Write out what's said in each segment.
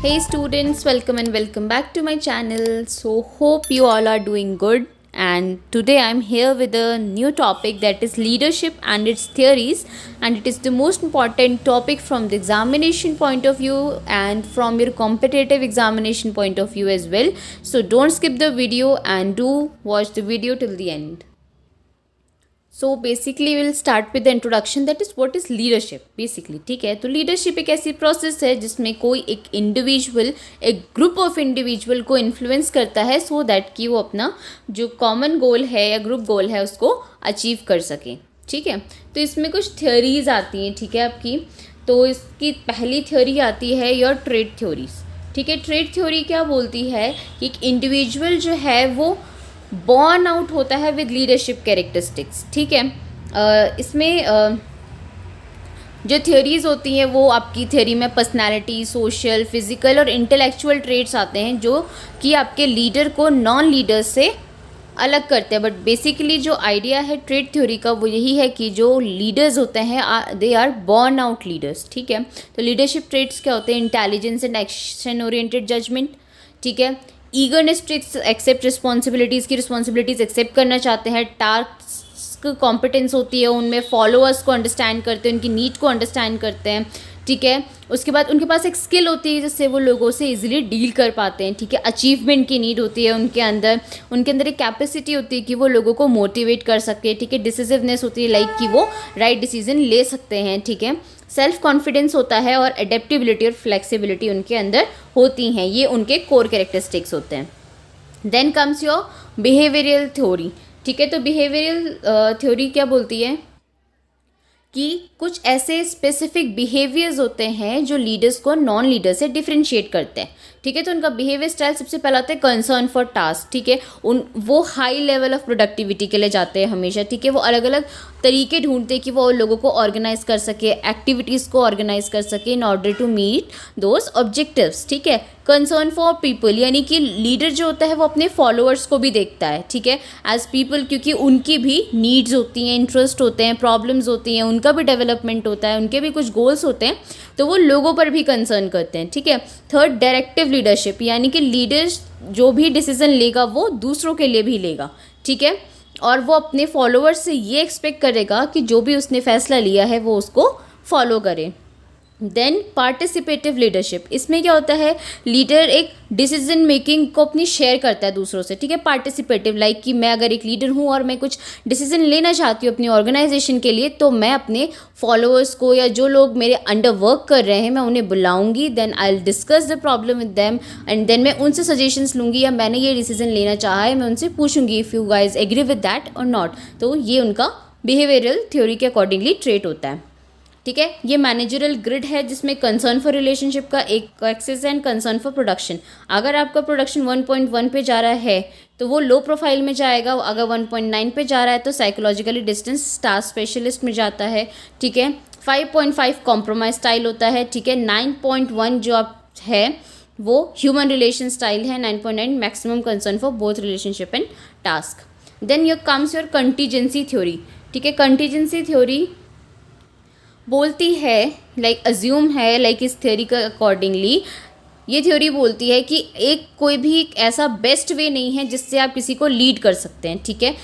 Hey students, welcome and welcome back to my channel. So hope you all are doing good, and today I'm here with a new topic, that is leadership and its theories, and it is the most important topic from the examination point of view and from your competitive examination point of view as well. So don't skip the video and do watch the video till the end. So basically will start with the introduction, that is what is leadership basically. ठीक है, तो leadership एक ऐसी process है जिसमें कोई एक individual एक ग्रुप ऑफ इंडिविजुअल को इन्फ्लुएंस करता है सो दैट कि वो अपना जो कॉमन गोल है या ग्रुप गोल है उसको अचीव कर सकें. ठीक है, तो इसमें कुछ थ्योरीज आती हैं. ठीक है, आपकी तो इसकी पहली थ्योरी आती है योर ट्रेड थ्योरीज. ठीक है, ट्रेड थ्योरी क्या बोलती है कि एक इंडिविजुअल जो है वो बॉर्न आउट होता है विद लीडरशिप कैरेक्टरिस्टिक्स. ठीक है, इसमें जो थ्योरीज होती हैं वो आपकी थ्योरी में पर्सनालिटी, सोशल, फिजिकल और इंटेलेक्चुअल ट्रेट्स आते हैं जो कि आपके लीडर को नॉन लीडर्स से अलग करते हैं. बट बेसिकली जो आइडिया है ट्रेड थ्योरी का वो यही है कि जो लीडर्स होते हैं they are born out leaders. ठीक है, तो लीडरशिप ट्रेट्स क्या होते हैं? Intelligence and action oriented judgement. ठीक है, ईगरनेस टू एक्सेप्ट रिस्पॉन्सिबिलिटीज़ की रिस्पॉन्सिबिलिटीज़ एक्सेप्ट करना चाहते हैं. टास्क कॉम्पिटेंस होती है उनमें, फॉलोअर्स को अंडरस्टैंड करते हैं, उनकी नीड को अंडरस्टैंड करते हैं. ठीक है, उसके बाद उनके पास एक स्किल होती है जिससे वो लोगों से इजीली डील कर पाते हैं. ठीक है, अचीवमेंट की नीड होती है उनके अंदर एक कैपेसिटी होती है कि वो लोगों को मोटिवेट कर सके. ठीक है, डिसिसिवनेस होती है लाइक कि वो राइट डिसीजन ले सकते हैं. ठीक है, सेल्फ कॉन्फिडेंस होता है और एडेप्टिबिलिटी और फ्लेक्सिबिलिटी उनके अंदर होती हैं. ये उनके कोर कैरेक्टरिस्टिक्स होते हैं. Then comes your behavioural theory. ठीक है, तो बिहेवियरल थ्योरी क्या बोलती है कि कुछ ऐसे स्पेसिफिक बिहेवियर्स होते हैं जो लीडर्स को नॉन लीडर से डिफ्रेंशिएट करते हैं. ठीक है, तो उनका बिहेवियर स्टाइल सबसे पहला होता है कंसर्न फॉर टास्क. ठीक है, वो हाई लेवल ऑफ प्रोडक्टिविटी के लिए जाते हैं हमेशा. ठीक है, वो अलग अलग तरीके ढूंढते हैं कि वो लोगों को ऑर्गेनाइज कर सके, एक्टिविटीज़ को ऑर्गेनाइज कर सके in order to meet those objectives. ठीक है, कंसर्न फॉर पीपल यानी कि लीडर जो होता है वो अपने फॉलोअर्स को भी देखता है. ठीक है, एज पीपल, क्योंकि उनकी भी नीड्स होती हैं, इंटरेस्ट होते हैं, प्रॉब्लम्स होती हैं, उनका भी डेवलपमेंट होता है, उनके भी कुछ गोल्स होते हैं, तो वो लोगों पर भी कंसर्न करते हैं. ठीक है, थर्ड डायरेक्टिव लीडरशिप यानी कि लीडर्स जो भी डिसीजन लेगा वो दूसरों के लिए भी लेगा. ठीक है, और वो अपने फॉलोअर्स से ये एक्सपेक्ट करेगा कि जो भी उसने फैसला लिया है वो उसको फॉलो करे. देन पार्टिसिपेटिव लीडरशिप, इसमें क्या होता है? लीडर एक डिसीजन मेकिंग को अपनी शेयर करता है दूसरों से. ठीक है, पार्टिसिपेटिव लाइक कि मैं अगर एक लीडर हूँ और मैं कुछ डिसीजन लेना चाहती हूँ अपनी ऑर्गेनाइजेशन के लिए, तो मैं अपने फॉलोअर्स को या जो लोग मेरे अंडर वर्क कर रहे हैं मैं उन्हें बुलाऊंगी. Then I will discuss the problem with them and then मैं उनसे सजेशंस लूँगी, या मैंने ये डिसीजन लेना चाहा है मैं उनसे पूछूंगी if you guys agree with that और नॉट. तो ये उनका बिहेवियरल थ्योरी के अकॉर्डिंगली ट्रेट होता है. ठीक है, ये मैनेजरल ग्रिड है जिसमें कंसर्न फॉर रिलेशनशिप का एक axis and concern for production. अगर आपका प्रोडक्शन 1.1 पे जा रहा है तो वो लो प्रोफाइल में जाएगा. अगर 1.9 पे जा रहा है तो साइकोलॉजिकली डिस्टेंस टास्क स्पेशलिस्ट में जाता है. ठीक है, 5.5 कॉम्प्रोमाइज स्टाइल होता है. ठीक है, 9.1 जो आप है वो ह्यूमन रिलेशन स्टाइल है. 9.9 maximum concern for both relationship and task. Then your comes your contingency theory. ठीक है, कंटीजेंसी थ्योरी बोलती है लाइक अज्यूम है लाइक इस थ्योरी का अकॉर्डिंगली ये थ्योरी बोलती है कि एक कोई भी ऐसा बेस्ट वे नहीं है जिससे आप किसी को लीड कर सकते हैं. ठीक है,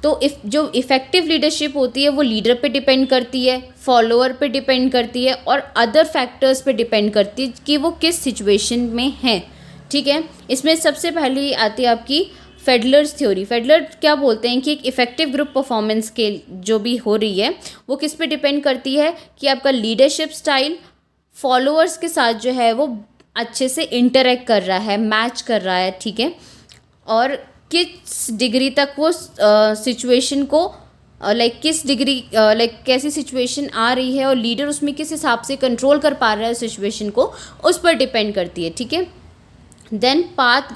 तो जो इफ़ेक्टिव लीडरशिप होती है वो लीडर पे डिपेंड करती है, फॉलोअर पे डिपेंड करती है और अदर फैक्टर्स पे डिपेंड करती है कि वो किस सिचुएशन में हैं. ठीक है, इसमें सबसे पहली आती है आपकी फेडलर्स थ्योरी. फेडलर क्या बोलते हैं कि एक इफेक्टिव ग्रुप परफॉर्मेंस के जो भी हो रही है वो किस पे डिपेंड करती है कि आपका लीडरशिप स्टाइल फॉलोअर्स के साथ जो है वो अच्छे से इंटरेक्ट कर रहा है, मैच कर रहा है. ठीक है, और किस डिग्री तक वो सिचुएशन को किस डिग्री कैसी सिचुएशन आ रही है और लीडर उसमें किस हिसाब से कंट्रोल कर पा रहा है सिचुएशन को, उस पर डिपेंड करती है. ठीक है, then path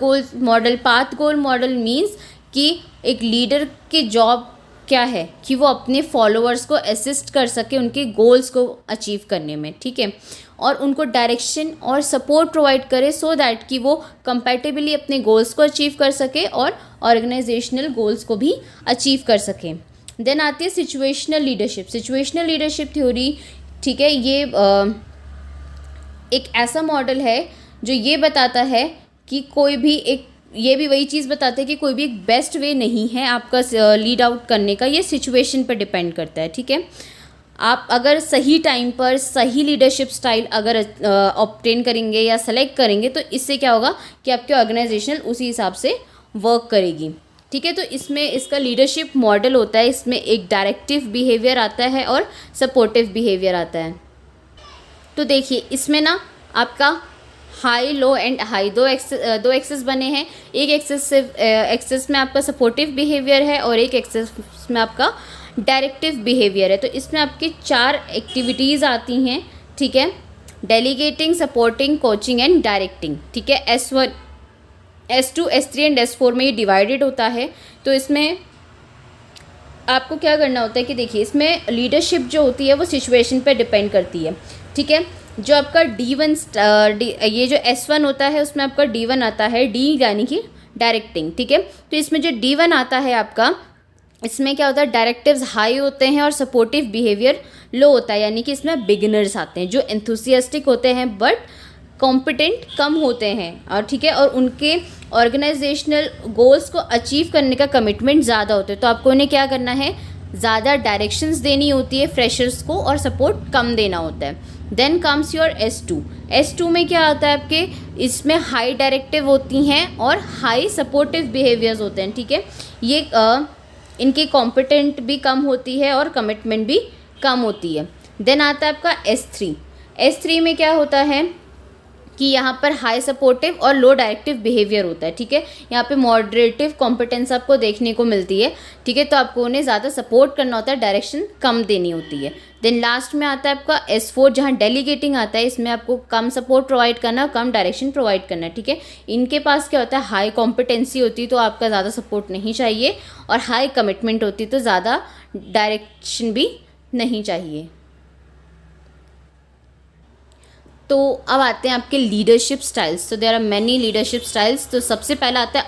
goal model means कि एक लीडर की जॉब क्या है कि वो अपने फॉलोअर्स को असिस्ट कर सके उनके गोल्स को अचीव करने में. ठीक है, और उनको डायरेक्शन और सपोर्ट प्रोवाइड करे सो दैट कि वो कंपैटिबली अपने गोल्स को अचीव कर सके और ऑर्गेनाइजेशनल गोल्स को भी अचीव कर सके. देन आती है situational leadership. Situational leadership theory, ठीक है, ये एक ऐसा मॉडल है जो ये बताता है कि कोई भी एक, ये भी वही चीज़ बताता है कि कोई भी एक बेस्ट वे नहीं है आपका लीड आउट करने का, ये सिचुएशन पर डिपेंड करता है, ठीक है। आप अगर सही टाइम पर सही लीडरशिप स्टाइल अगर ऑब्टेन करेंगे या सेलेक्ट करेंगे तो इससे क्या होगा कि आपके ऑर्गेनाइजेशन उसी हिसाब से वर्क करेगी, ठीक है। तो इसमें इसका लीडरशिप मॉडल होता है, इसमें एक डायरेक्टिव बिहेवियर आता है और सपोर्टिव बिहेवियर आता है। तो देखिए इसमें ना आपका हाई, लो एंड हाई दो एक्सेस बने हैं। एक एक्सेस में आपका सपोर्टिव बिहेवियर है और एक एक्सेस में आपका डायरेक्टिव बिहेवियर है। तो इसमें आपकी 4 एक्टिविटीज़ आती हैं, ठीक है। Delegating, supporting, coaching and directing, ठीक है। S1, S2, S3 and S4 में ये डिवाइडेड होता है। तो इसमें आपको क्या करना होता है कि देखिए इसमें लीडरशिप जो होती है वो सिचुएशन पे डिपेंड करती है, ठीक है। जो आपका D1 ये जो S1 होता है उसमें आपका D1 आता है, D यानी कि डायरेक्टिंग, ठीक है। तो इसमें जो D1 आता है आपका, इसमें क्या होता है, डायरेक्टिव्स हाई होते हैं और सपोर्टिव बिहेवियर लो होता है, यानी कि इसमें बिगिनर्स आते हैं जो एंथुसियास्टिक होते हैं बट कॉम्पिटेंट कम होते हैं, और ठीक है, और उनके ऑर्गेनाइजेशनल गोल्स को अचीव करने का कमिटमेंट ज़्यादा होता है। तो आपको उन्हें क्या करना है, ज़्यादा डायरेक्शंस देनी होती है फ्रेशर्स को और सपोर्ट कम देना होता है। देन कम्स योर S2 में क्या आता है आपके, इसमें हाई डायरेक्टिव होती हैं और हाई सपोर्टिव बिहेवियर्स होते हैं, ठीक है। ये इनकी कॉम्पिटेंट भी कम होती है और कमिटमेंट भी कम होती है। देन आता है आपका S3 में क्या होता है कि यहाँ पर हाई सपोर्टिव और लो डायरेक्टिव बिहेवियर होता है, ठीक है। यहाँ पे मॉडरेटिव कॉम्पिटेंस आपको देखने को मिलती है, ठीक है। तो आपको उन्हें ज़्यादा सपोर्ट करना होता है, डायरेक्शन कम देनी होती है। देन लास्ट में आता है आपका S4 जहाँ डेलीगेटिंग आता है, इसमें आपको कम सपोर्ट प्रोवाइड करना और कम डायरेक्शन प्रोवाइड करना है, ठीक है। इनके पास क्या होता है, हाई कॉम्पिटेंसी होती है तो आपका ज़्यादा सपोर्ट नहीं चाहिए, और हाई कमिटमेंट होती है तो ज़्यादा डायरेक्शन भी नहीं चाहिए। तो अब आते हैं आपके लीडरशिप स्टाइल्स। तो there are many leadership styles. तो सबसे पहला आता है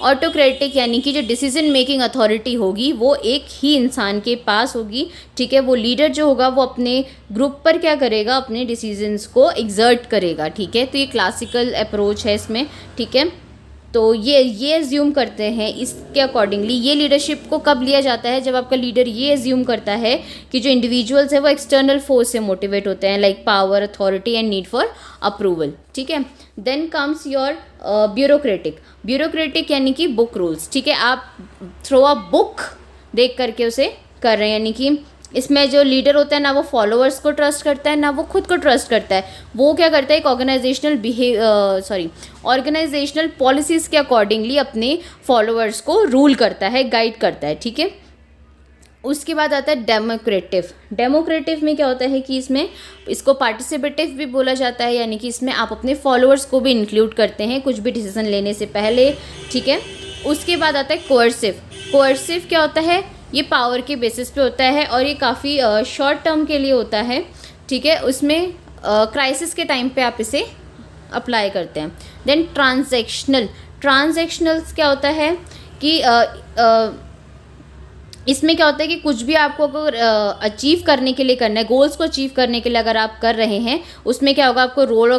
ऑटोक्रेटिक यानी कि जो डिसीजन मेकिंग अथॉरिटी होगी वो एक ही इंसान के पास होगी, ठीक है। वो लीडर जो होगा वो अपने ग्रुप पर क्या करेगा, अपने डिसीजंस को एग्जर्ट करेगा, ठीक है। तो ये क्लासिकल अप्रोच है इसमें, ठीक है। तो ये एज्यूम करते हैं, इसके अकॉर्डिंगली ये लीडरशिप को कब लिया जाता है, जब आपका लीडर ये एज्यूम करता है कि जो इंडिविजुअल्स है वो एक्सटर्नल फोर्स से मोटिवेट होते हैं, like power, authority and need for approval, ठीक है। देन कम्स योर ब्यूरोक्रेटिक यानी कि बुक रूल्स, ठीक है। आप थ्रो अ बुक देख करके उसे कर रहे हैं, यानी कि इसमें जो लीडर होता है ना वो फॉलोअर्स को ट्रस्ट करता है ना वो खुद को ट्रस्ट करता है। वो क्या करता है, एक ऑर्गेनाइजेशनल पॉलिसीज़ के अकॉर्डिंगली अपने फॉलोअर्स को रूल करता है, गाइड करता है, ठीक है। उसके बाद आता है डेमोक्रेटिव में क्या होता है कि इसमें इसको पार्टिसिपेटिव भी बोला जाता है, यानी कि इसमें आप अपने फॉलोअर्स को भी इंक्लूड करते हैं कुछ भी डिसीजन लेने से पहले, ठीक है। उसके बाद आता है कोअर्सिव क्या होता है, ये पावर के बेसिस पे होता है और ये काफ़ी शॉर्ट टर्म के लिए होता है, ठीक है। उसमें क्राइसिस के टाइम पे आप इसे अप्लाई करते हैं। देन ट्रांजैक्शनल्स क्या होता है कि इसमें क्या होता है कि कुछ भी आपको अगर अचीव करने के लिए करना है, गोल्स को अचीव करने के लिए अगर आप कर रहे हैं, उसमें क्या होगा, आपको रोल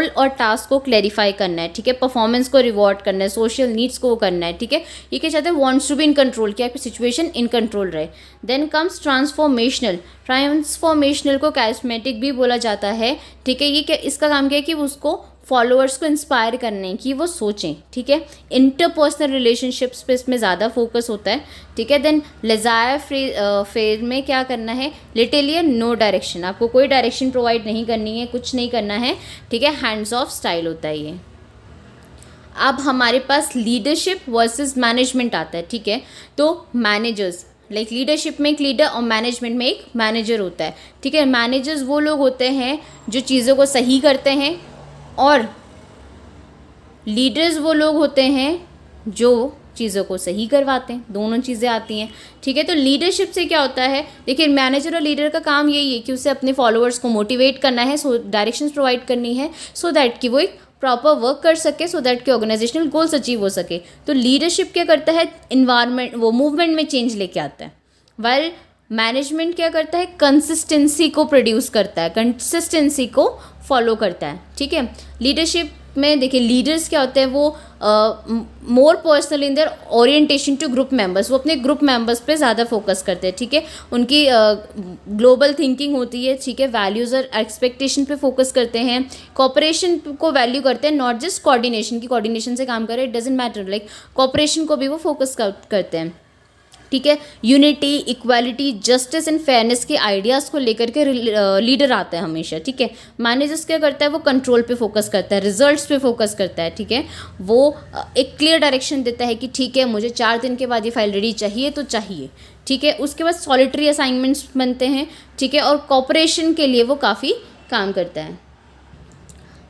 और टास्क को क्लैरिफाई करना है, ठीक है। परफॉर्मेंस को रिवॉर्ड करना है, सोशल नीड्स को करना है, ठीक है। ये क्या चाहते हैं, wants to be in control, कि आपकी सिचुएशन इन कंट्रोल रहे। देन कम्स ट्रांसफॉर्मेशनल को कैरिस्मेटिक भी बोला जाता है, ठीक है। ये क्या, इसका काम क्या है कि उसको फॉलोअर्स को इंस्पायर करने की वो सोचें, ठीक है। इंटरपर्सनल रिलेशनशिप्स पे इसमें ज़्यादा फोकस होता है, ठीक है। देन लेजायर फेज में क्या करना है, लिटिलियर नो डायरेक्शन, आपको कोई डायरेक्शन प्रोवाइड नहीं करनी है, कुछ नहीं करना है, ठीक है। हैंड्स ऑफ स्टाइल होता है ये। अब हमारे पास लीडरशिप वर्सेस मैनेजमेंट आता है, ठीक है। तो मैनेजर्स, लाइक लीडरशिप में एक लीडर और मैनेजमेंट में एक मैनेजर होता है, ठीक है। मैनेजर्स वो लोग होते हैं जो चीज़ों को सही करते हैं और लीडर्स वो लोग होते हैं जो चीज़ों को सही करवाते हैं, दोनों चीज़ें आती हैं, ठीक है। तो लीडरशिप से क्या होता है, देखिए मैनेजर और लीडर का काम यही है कि उसे अपने फॉलोअर्स को मोटिवेट करना है, डायरेक्शंस प्रोवाइड करनी है, सो दैट कि वो एक प्रॉपर वर्क कर सके, सो दैट कि ऑर्गेनाइजेशनल गोल्स अचीव हो सके। तो लीडरशिप क्या करता है, इन्वायरमेंट, वो मूवमेंट में चेंज लेके आता है, वाइल मैनेजमेंट क्या करता है, कंसिस्टेंसी को प्रोड्यूस करता है, कंसिस्टेंसी को फॉलो करता है, ठीक है। लीडरशिप में देखिए लीडर्स क्या होते हैं, वो more personal in their orientation to group members, वो अपने ग्रुप मेंबर्स पे ज़्यादा फोकस करते हैं, ठीक है। उनकी ग्लोबल थिंकिंग होती है, ठीक है। वैल्यूज़ और एक्सपेक्टेशन पे फोकस करते हैं, कोऑपरेशन को वैल्यू करते हैं, नॉट जस्ट कोऑर्डिनेशन की कोऑर्डिनेशन से काम करे, it doesn't matter, like cooperation को भी वो फोकस करते हैं, ठीक है। Unity, equality, justice and fairness के आइडियाज़ को लेकर के लीडर आता है हमेशा, ठीक है। मैनेजर्स क्या करता है, वो कंट्रोल पे फोकस करता है, रिजल्ट्स पे फोकस करता है, ठीक है। वो एक क्लियर डायरेक्शन देता है कि ठीक है मुझे 4 दिन के बाद ये फाइल रेडी चाहिए तो चाहिए, ठीक है। उसके बाद सॉलिटरी असाइनमेंट्स बनते हैं, ठीक है, और कॉपरेशन के लिए वो काफ़ी काम करता है।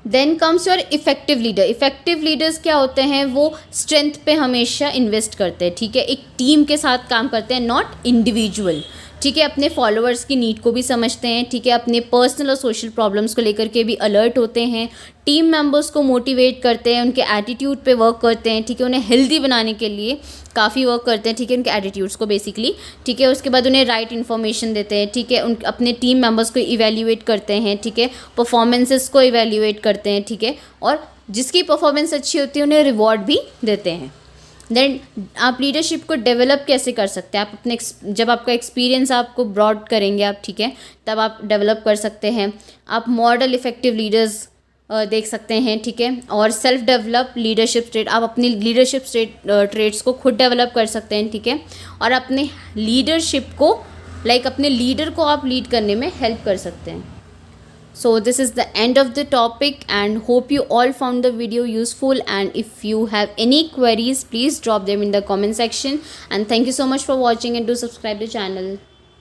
Then comes your effective leader. Effective leaders क्या होते हैं, वो स्ट्रेंथ पे हमेशा इन्वेस्ट करते हैं, ठीक है। एक टीम के साथ काम करते हैं, नॉट इंडिविजुअल, ठीक है। अपने फॉलोअर्स की नीड को भी समझते हैं, ठीक है। अपने पर्सनल और सोशल प्रॉब्लम्स को लेकर के भी अलर्ट होते हैं, टीम मेंबर्स को मोटिवेट करते हैं, उनके एटीट्यूड पे वर्क करते हैं, ठीक है। उन्हें हेल्दी बनाने के लिए काफ़ी वर्क करते हैं, ठीक है, उनके एटीट्यूड्स को बेसिकली, ठीक है। उसके बाद उन्हें राइट इन्फॉर्मेशन देते हैं, ठीक है। उन अपने टीम मेंबर्स को इवेल्यूएट करते हैं, ठीक है। परफॉर्मेंसेस को इवेल्यूएट करते हैं, ठीक है। और जिसकी परफॉर्मेंस अच्छी होती है उन्हें रिवॉर्ड भी देते हैं। देन आप लीडरशिप को डेवलप कैसे कर सकते हैं, आप अपने जब आपका एक्सपीरियंस आपको ब्रॉड करेंगे आप, ठीक है, तब आप डेवलप कर सकते हैं। आप मॉडल इफेक्टिव लीडर्स देख सकते हैं, ठीक है। और सेल्फ डेवलप लीडरशिप ट्रेड, आप अपनी लीडरशिप ट्रेड्स को खुद डेवलप कर सकते हैं, ठीक है। और अपने लीडरशिप को अपने लीडर को आप लीड करने में हेल्प कर सकते हैं। So this is the end of the topic and hope you all found the video useful, and if you have any queries please drop them in the comment section, and thank you so much for watching and do subscribe the channel.